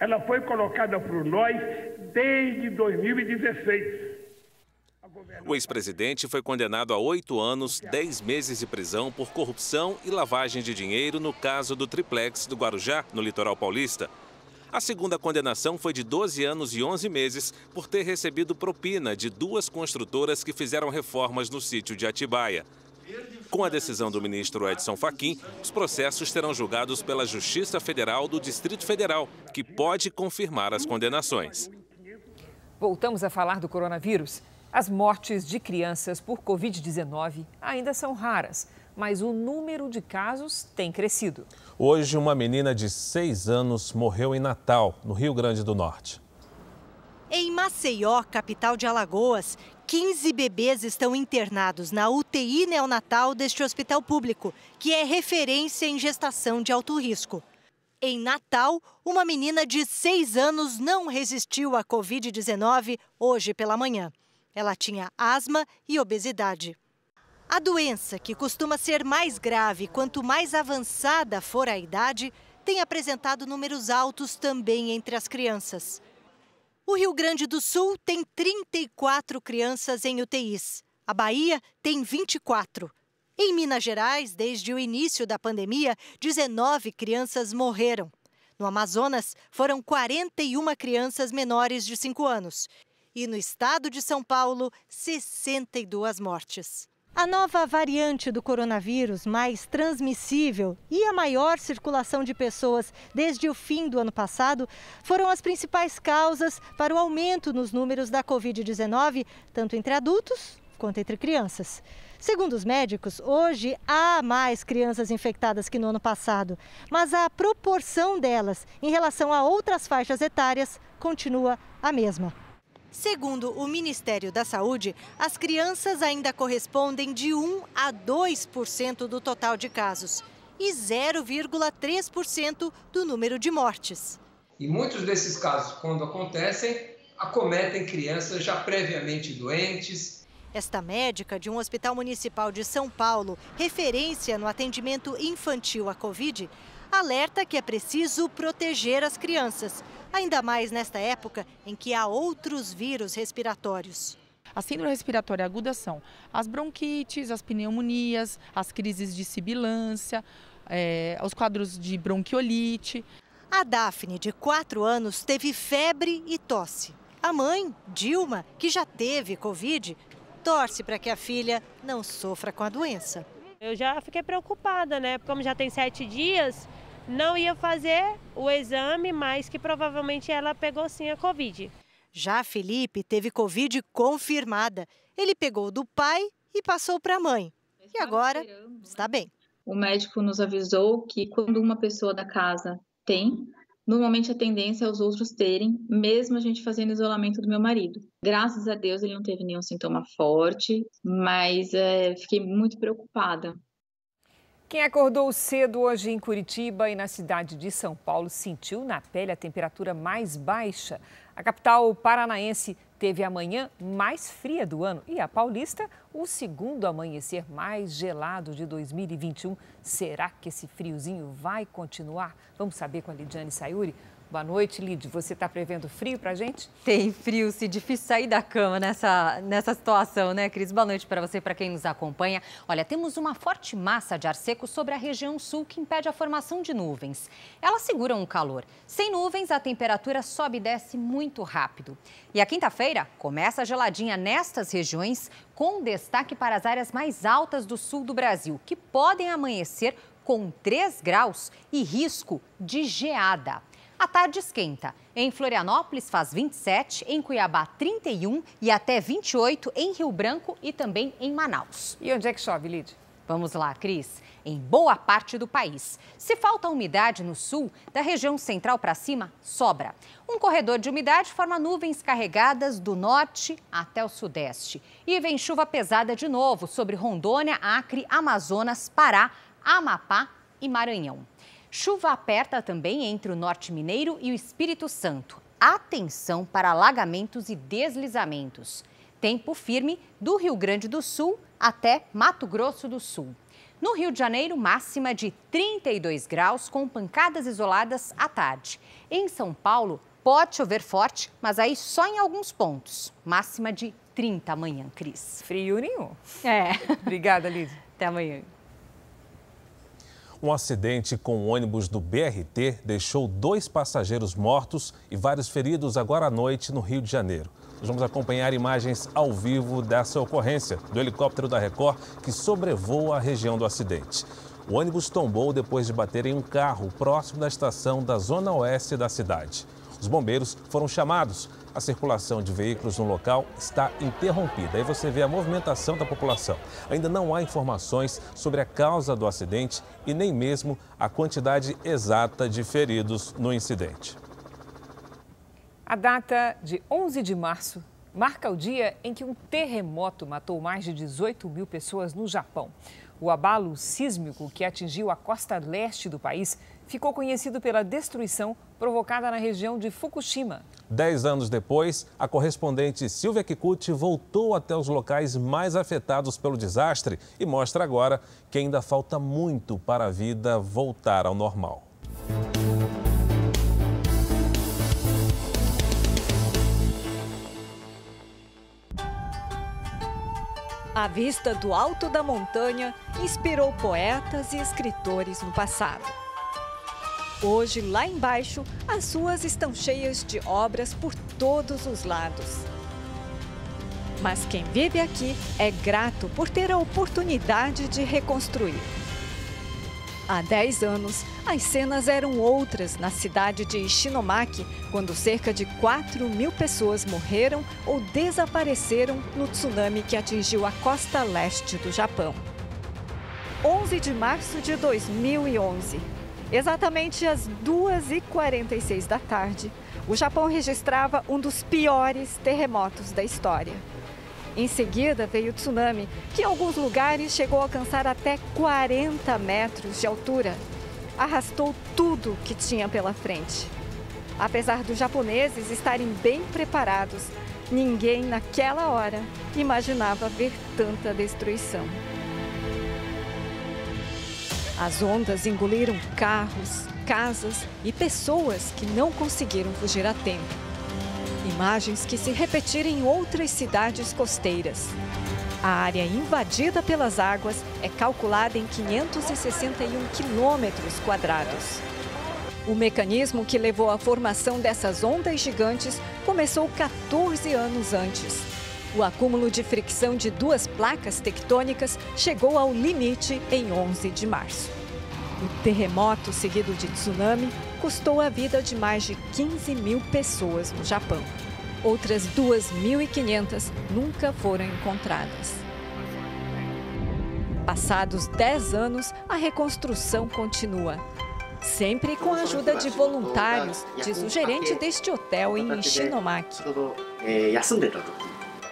ela foi colocada por nós desde 2016. O ex-presidente foi condenado a 8 anos, 10 meses de prisão por corrupção e lavagem de dinheiro no caso do triplex do Guarujá, no litoral paulista. A segunda condenação foi de 12 anos e 11 meses por ter recebido propina de 2 construtoras que fizeram reformas no sítio de Atibaia. Com a decisão do ministro Edson Fachin, os processos serão julgados pela Justiça Federal do Distrito Federal, que pode confirmar as condenações. Voltamos a falar do coronavírus. As mortes de crianças por Covid-19 ainda são raras, mas o número de casos tem crescido. Hoje, uma menina de 6 anos morreu em Natal, no Rio Grande do Norte. Em Maceió, capital de Alagoas, 15 bebês estão internados na UTI neonatal deste hospital público, que é referência em gestação de alto risco. Em Natal, uma menina de 6 anos não resistiu à Covid-19 hoje pela manhã. Ela tinha asma e obesidade. A doença, que costuma ser mais grave quanto mais avançada for a idade, tem apresentado números altos também entre as crianças. O Rio Grande do Sul tem 34 crianças em UTIs. A Bahia tem 24. Em Minas Gerais, desde o início da pandemia, 19 crianças morreram. No Amazonas, foram 41 crianças menores de 5 anos. E no estado de São Paulo, 62 mortes. A nova variante do coronavírus, mais transmissível e a maior circulação de pessoas desde o fim do ano passado, foram as principais causas para o aumento nos números da Covid-19, tanto entre adultos quanto entre crianças. Segundo os médicos, hoje há mais crianças infectadas que no ano passado, mas a proporção delas em relação a outras faixas etárias continua a mesma. Segundo o Ministério da Saúde, as crianças ainda correspondem de 1 a 2% do total de casos e 0,3% do número de mortes. E muitos desses casos, quando acontecem, acometem crianças já previamente doentes. Esta médica de um hospital municipal de São Paulo, referência no atendimento infantil à Covid, alerta que é preciso proteger as crianças, ainda mais nesta época em que há outros vírus respiratórios. A síndrome respiratória aguda são as bronquites, as pneumonias, as crises de sibilância, os quadros de bronquiolite. A Daphne, de 4 anos, teve febre e tosse. A mãe, Dilma, que já teve Covid, torce para que a filha não sofra com a doença. Eu já fiquei preocupada, né? Como já tem 7 dias, não ia fazer o exame, mas que provavelmente ela pegou sim a Covid. Já Felipe teve Covid confirmada. Ele pegou do pai e passou para a mãe. E agora está bem. O médico nos avisou que quando uma pessoa da casa tem, normalmente a tendência é os outros terem, mesmo a gente fazendo isolamento do meu marido. Graças a Deus ele não teve nenhum sintoma forte, mas fiquei muito preocupada. Quem acordou cedo hoje em Curitiba e na cidade de São Paulo sentiu na pele a temperatura mais baixa. A capital paranaense teve a manhã mais fria do ano e a paulista, o segundo amanhecer mais gelado de 2021. Será que esse friozinho vai continuar? Vamos saber com a Lidiane Sayuri. Boa noite, Lid. Você está prevendo frio para a gente? Tem frio, se difícil sair da cama nessa situação, né, Cris? Boa noite para você, para quem nos acompanha. Olha, temos uma forte massa de ar seco sobre a região sul que impede a formação de nuvens. Elas seguram o calor. Sem nuvens, a temperatura sobe e desce muito rápido. E a quinta-feira começa geladinha nestas regiões, com destaque para as áreas mais altas do sul do Brasil, que podem amanhecer com 3 graus e risco de geada. A tarde esquenta. Em Florianópolis faz 27, em Cuiabá 31 e até 28 em Rio Branco e também em Manaus. E onde é que chove, Lídia? Vamos lá, Cris. Em boa parte do país. Se falta umidade no sul, da região central para cima, sobra. Um corredor de umidade forma nuvens carregadas do norte até o sudeste. E vem chuva pesada de novo sobre Rondônia, Acre, Amazonas, Pará, Amapá e Maranhão. Chuva aperta também entre o norte mineiro e o Espírito Santo. Atenção para alagamentos e deslizamentos. Tempo firme do Rio Grande do Sul até Mato Grosso do Sul. No Rio de Janeiro, máxima de 32 graus com pancadas isoladas à tarde. Em São Paulo, pode chover forte, mas aí só em alguns pontos. Máxima de 30 amanhã, Cris. Frio nenhum. É. Obrigada, Lídia. Até amanhã. Um acidente com o ônibus do BRT deixou 2 passageiros mortos e vários feridos agora à noite no Rio de Janeiro. Nós vamos acompanhar imagens ao vivo dessa ocorrência, do helicóptero da Record que sobrevoa a região do acidente. O ônibus tombou depois de bater em um carro próximo da estação da zona oeste da cidade. Os bombeiros foram chamados. A circulação de veículos no local está interrompida. Aí você vê a movimentação da população. Ainda não há informações sobre a causa do acidente e nem mesmo a quantidade exata de feridos no incidente. A data de 11 de março marca o dia em que um terremoto matou mais de 18 mil pessoas no Japão. O abalo sísmico que atingiu a costa leste do país ficou conhecido pela destruição provocada na região de Fukushima. 10 anos depois, a correspondente Silvia Kikuchi voltou até os locais mais afetados pelo desastre e mostra agora que ainda falta muito para a vida voltar ao normal. A vista do alto da montanha inspirou poetas e escritores no passado. Hoje, lá embaixo, as ruas estão cheias de obras por todos os lados. Mas quem vive aqui é grato por ter a oportunidade de reconstruir. Há 10 anos, as cenas eram outras na cidade de Ishinomaki, quando cerca de 4 mil pessoas morreram ou desapareceram no tsunami que atingiu a costa leste do Japão. 11 de março de 2011. Exatamente às 2h46 da tarde, o Japão registrava um dos piores terremotos da história. Em seguida veio o tsunami, que em alguns lugares chegou a alcançar até 40 metros de altura. Arrastou tudo que tinha pela frente. Apesar dos japoneses estarem bem preparados, ninguém naquela hora imaginava ver tanta destruição. As ondas engoliram carros, casas e pessoas que não conseguiram fugir a tempo. Imagens que se repetiram em outras cidades costeiras. A área invadida pelas águas é calculada em 561 quilômetros quadrados. O mecanismo que levou à formação dessas ondas gigantes começou 14 anos antes. O acúmulo de fricção de 2 placas tectônicas chegou ao limite em 11 de março. O terremoto, seguido de tsunami, custou a vida de mais de 15 mil pessoas no Japão. Outras 2.500 nunca foram encontradas. Passados 10 anos, a reconstrução continua. Sempre com a ajuda de voluntários, diz o gerente deste hotel em Ishinomaki.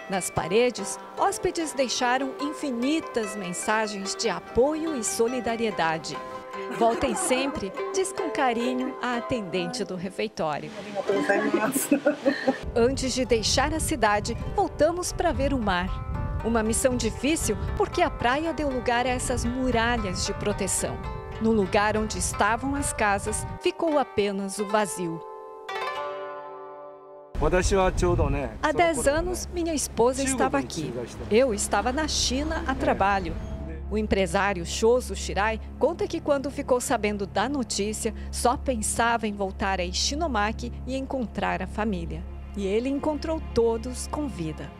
Nas paredes, hóspedes deixaram infinitas mensagens de apoio e solidariedade. Voltem sempre, diz com carinho a atendente do refeitório. Antes de deixar a cidade, voltamos para ver o mar. Uma missão difícil porque a praia deu lugar a essas muralhas de proteção. No lugar onde estavam as casas, ficou apenas o vazio. Há 10 anos, minha esposa estava aqui. Eu estava na China a trabalho. O empresário Shozo Shirai conta que quando ficou sabendo da notícia, só pensava em voltar a Ishinomaki e encontrar a família. E ele encontrou todos com vida.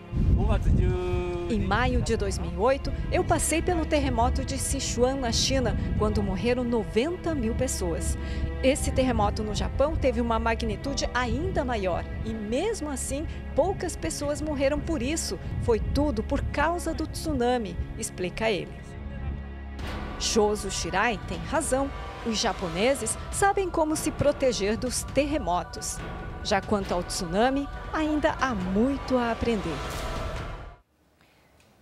Em maio de 2008, eu passei pelo terremoto de Sichuan, na China, quando morreram 90 mil pessoas. Esse terremoto no Japão teve uma magnitude ainda maior e, mesmo assim, poucas pessoas morreram por isso. Foi tudo por causa do tsunami, explica ele. Shozo Shirai tem razão. Os japoneses sabem como se proteger dos terremotos. Já quanto ao tsunami, ainda há muito a aprender.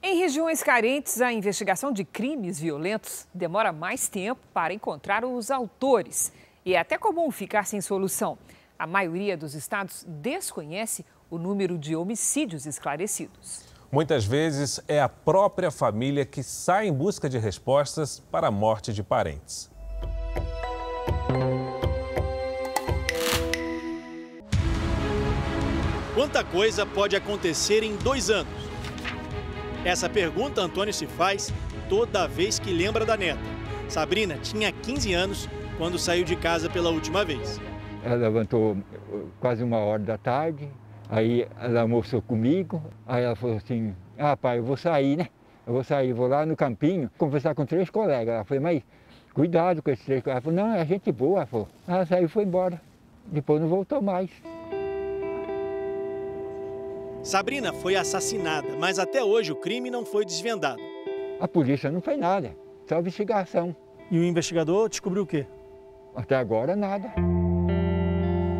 Em regiões carentes, a investigação de crimes violentos demora mais tempo para encontrar os autores. E é até comum ficar sem solução. A maioria dos estados desconhece o número de homicídios esclarecidos. Muitas vezes é a própria família que sai em busca de respostas para a morte de parentes. Quanta coisa pode acontecer em 2 anos? Essa pergunta Antônio se faz toda vez que lembra da neta. Sabrina tinha 15 anos quando saiu de casa pela última vez. Ela levantou quase 1h da tarde, aí ela almoçou comigo, aí ela falou assim, pai, eu vou sair, né? Eu vou sair, vou lá no campinho conversar com 3 colegas. Ela falou, mas cuidado com esses 3 colegas. Ela falou, não, é gente boa. Ela falou, ela saiu e foi embora. Depois não voltou mais. Sabrina foi assassinada, mas até hoje o crime não foi desvendado. A polícia não fez nada, só investigação. E o investigador descobriu o quê? Até agora, nada.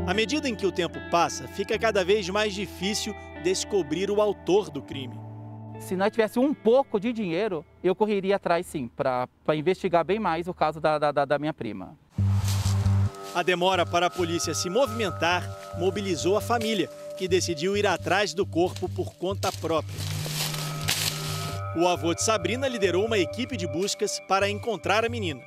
À medida em que o tempo passa, fica cada vez mais difícil descobrir o autor do crime. Se nós tivéssemos um pouco de dinheiro, eu correria atrás, sim, para investigar bem mais o caso da minha prima. A demora para a polícia se movimentar mobilizou a família, que decidiu ir atrás do corpo por conta própria. O avô de Sabrina liderou uma equipe de buscas para encontrar a menina.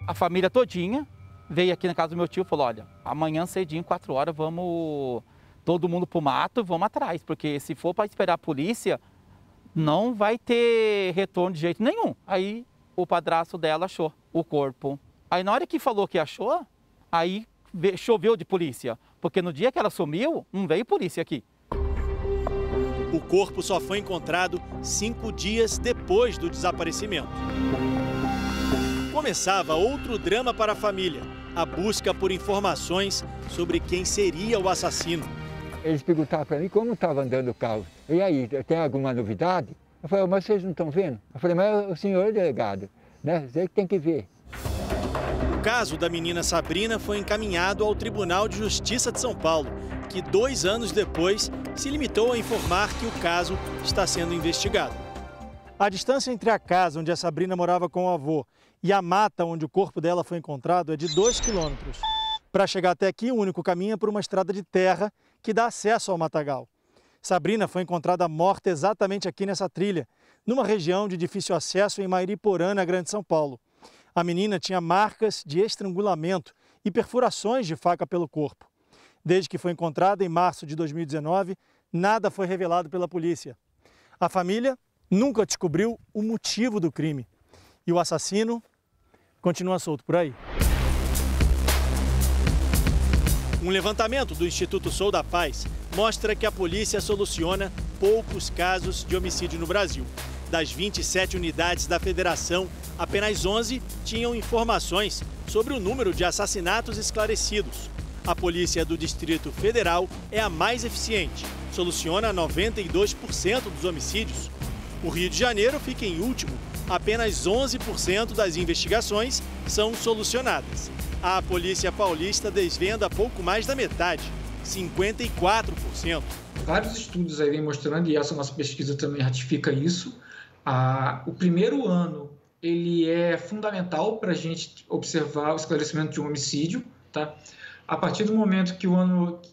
A família todinha veio aqui na casa do meu tio e falou, olha, amanhã cedinho, 4 horas, vamos todo mundo pro mato e vamos atrás, porque se for para esperar a polícia, não vai ter retorno de jeito nenhum. Aí o padrasto dela achou o corpo. Aí na hora que falou que achou, aí choveu de polícia, porque no dia que ela sumiu, não veio polícia aqui. O corpo só foi encontrado 5 dias depois do desaparecimento. Começava outro drama para a família, a busca por informações sobre quem seria o assassino. Eles perguntavam para mim como estava andando o carro. E aí, tem alguma novidade? Eu falei, mas vocês não estão vendo? Eu falei, mas o senhor é delegado, né? Você que tem que ver. O caso da menina Sabrina foi encaminhado ao Tribunal de Justiça de São Paulo, que 2 anos depois se limitou a informar que o caso está sendo investigado. A distância entre a casa onde a Sabrina morava com o avô e a mata onde o corpo dela foi encontrado é de 2 quilômetros. Para chegar até aqui, o único caminho é por uma estrada de terra que dá acesso ao matagal. Sabrina foi encontrada morta exatamente aqui nessa trilha, numa região de difícil acesso em Mairiporã, na Grande São Paulo. A menina tinha marcas de estrangulamento e perfurações de faca pelo corpo. Desde que foi encontrada em março de 2019, nada foi revelado pela polícia. A família nunca descobriu o motivo do crime. E o assassino continua solto por aí. Um levantamento do Instituto Sou da Paz mostra que a polícia soluciona poucos casos de homicídio no Brasil. Das 27 unidades da federação, apenas 11 tinham informações sobre o número de assassinatos esclarecidos. A polícia do Distrito Federal é a mais eficiente, soluciona 92% dos homicídios. O Rio de Janeiro fica em último, apenas 11% das investigações são solucionadas. A Polícia Paulista desvenda pouco mais da metade, 54%. Vários estudos aí vêm mostrando, e essa nossa pesquisa também ratifica isso, o primeiro ano ele é fundamental para a gente observar o esclarecimento de um homicídio, tá? A partir do momento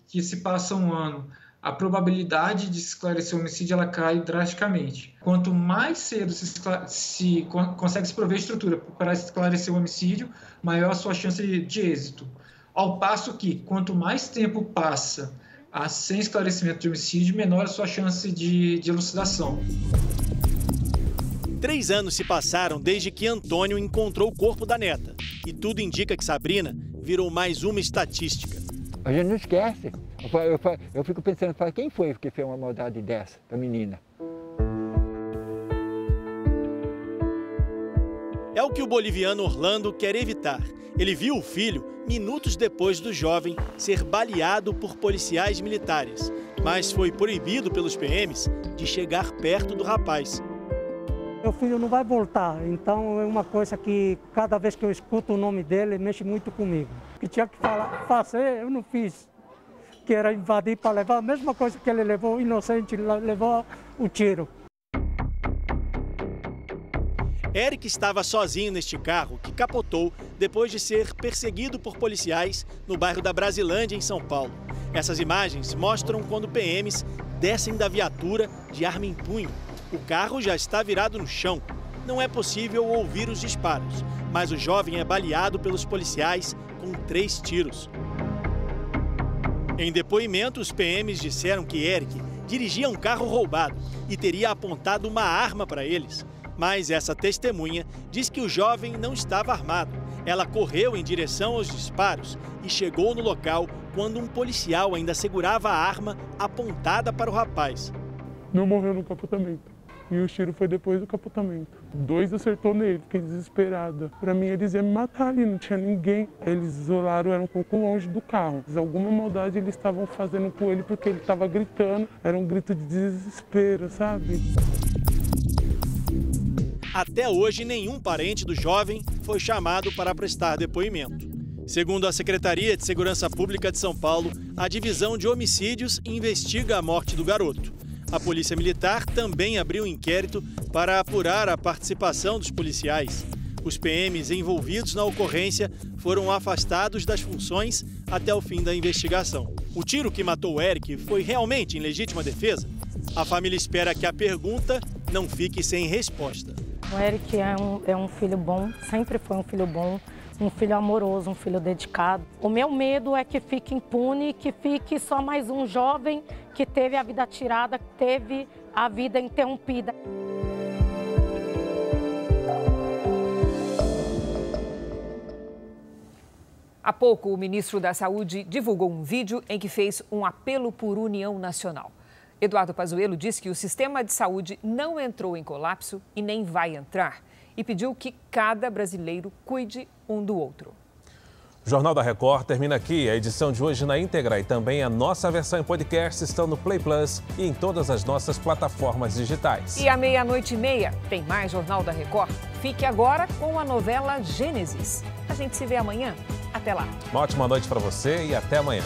que se passa um ano, a probabilidade de esclarecer o homicídio ela cai drasticamente. Quanto mais cedo se consegue se prover estrutura para esclarecer o homicídio, maior a sua chance de êxito. Ao passo que, quanto mais tempo passa sem esclarecimento de homicídio, menor a sua chance de elucidação. 3 anos se passaram desde que Antônio encontrou o corpo da neta. E tudo indica que Sabrina virou mais uma estatística. A gente não esquece. Eu fico pensando, quem foi que fez uma maldade dessa, da menina? É o que o boliviano Orlando quer evitar. Ele viu o filho minutos depois do jovem ser baleado por policiais militares, mas foi proibido pelos PMs de chegar perto do rapaz. Meu filho não vai voltar, então é uma coisa que cada vez que eu escuto o nome dele, mexe muito comigo. Que tinha que fazer, eu não fiz. Que era invadir para levar a mesma coisa que ele levou, inocente, levou o tiro. Eric estava sozinho neste carro que capotou depois de ser perseguido por policiais no bairro da Brasilândia, em São Paulo. Essas imagens mostram quando PMs descem da viatura de arma em punho. O carro já está virado no chão. Não é possível ouvir os disparos, mas o jovem é baleado pelos policiais com 3 tiros. Em depoimento, os PMs disseram que Eric dirigia um carro roubado e teria apontado uma arma para eles. Mas essa testemunha diz que o jovem não estava armado. Ela correu em direção aos disparos e chegou no local quando um policial ainda segurava a arma apontada para o rapaz. Não morreu no capotamento. E o tiro foi depois do capotamento. 2 acertou nele, fiquei desesperada. Para mim, eles iam me matar ali, não tinha ninguém. Eles isolaram, era um pouco longe do carro. Alguma maldade eles estavam fazendo com ele porque ele estava gritando. Era um grito de desespero, sabe? Até hoje, nenhum parente do jovem foi chamado para prestar depoimento. Segundo a Secretaria de Segurança Pública de São Paulo, a Divisão de Homicídios investiga a morte do garoto. A Polícia Militar também abriu um inquérito para apurar a participação dos policiais. Os PMs envolvidos na ocorrência foram afastados das funções até o fim da investigação. O tiro que matou o Eric foi realmente em legítima defesa? A família espera que a pergunta não fique sem resposta. O Eric é um filho bom, sempre foi um filho bom, um filho amoroso, um filho dedicado. O meu medo é que fique impune, que fique só mais um jovem que teve a vida tirada, que teve a vida interrompida. Há pouco, o ministro da Saúde divulgou um vídeo em que fez um apelo por união nacional. Eduardo Pazuello disse que o sistema de saúde não entrou em colapso e nem vai entrar e pediu que cada brasileiro cuide um do outro. O Jornal da Record termina aqui. A edição de hoje na íntegra e também a nossa versão em podcast estão no Play Plus e em todas as nossas plataformas digitais. E à 00:30 tem mais Jornal da Record. Fique agora com a novela Gênesis. A gente se vê amanhã. Até lá. Uma ótima noite para você e até amanhã.